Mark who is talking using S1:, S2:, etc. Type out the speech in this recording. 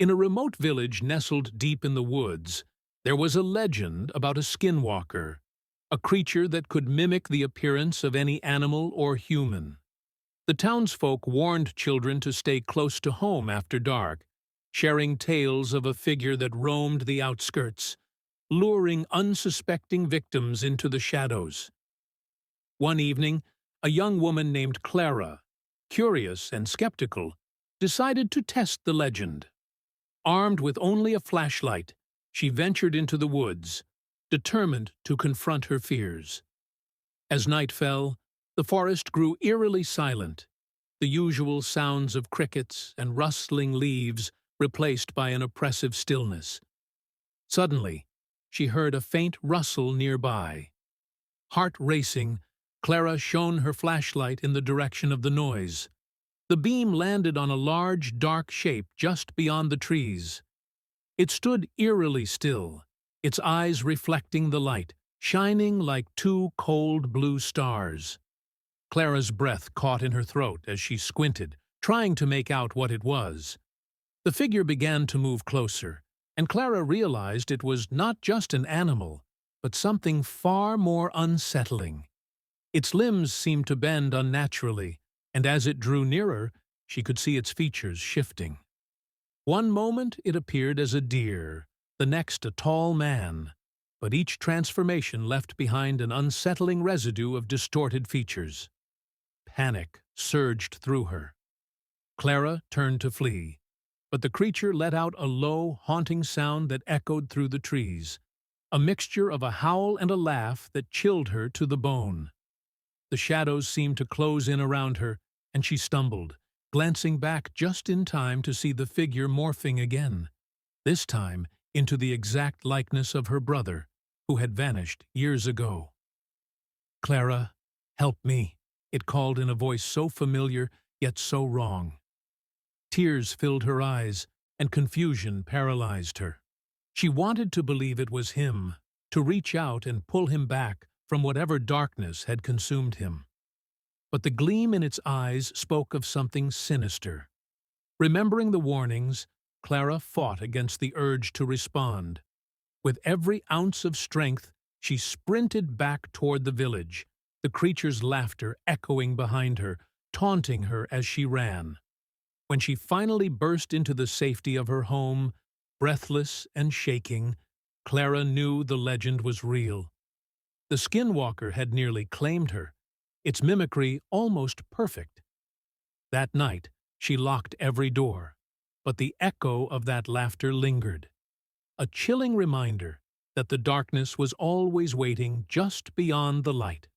S1: In a remote village nestled deep in the woods, there was a legend about a skinwalker, a creature that could mimic the appearance of any animal or human. The townsfolk warned children to stay close to home after dark, sharing tales of a figure that roamed the outskirts, luring unsuspecting victims into the shadows. One evening, a young woman named Clara, curious and skeptical, decided to test the legend. Armed with only a flashlight, she ventured into the woods, determined to confront her fears. As night fell, the forest grew eerily silent, the usual sounds of crickets and rustling leaves replaced by an oppressive stillness. Suddenly, she heard a faint rustle nearby. Heart racing, Clara shone her flashlight in the direction of the noise. The beam landed on a large, dark shape just beyond the trees. It stood eerily still, its eyes reflecting the light, shining like two cold blue stars. Clara's breath caught in her throat as she squinted, trying to make out what it was. The figure began to move closer, and Clara realized it was not just an animal, but something far more unsettling. Its limbs seemed to bend unnaturally, and as it drew nearer, she could see its features shifting. One moment it appeared as a deer, the next a tall man, but each transformation left behind an unsettling residue of distorted features. Panic surged through her. Clara turned to flee, but the creature let out a low, haunting sound that echoed through the trees, a mixture of a howl and a laugh that chilled her to the bone. The shadows seemed to close in around her, and she stumbled, glancing back just in time to see the figure morphing again, this time into the exact likeness of her brother, who had vanished years ago. "Clara, help me," it called in a voice so familiar yet so wrong. Tears filled her eyes, and confusion paralyzed her. She wanted to believe it was him, to reach out and pull him back from whatever darkness had consumed him. But the gleam in its eyes spoke of something sinister. Remembering the warnings, Clara fought against the urge to respond. With every ounce of strength, she sprinted back toward the village, the creature's laughter echoing behind her, taunting her as she ran. When she finally burst into the safety of her home, breathless and shaking, Clara knew the legend was real. The skinwalker had nearly claimed her, its mimicry almost perfect. That night, she locked every door, but the echo of that laughter lingered, a chilling reminder that the darkness was always waiting just beyond the light.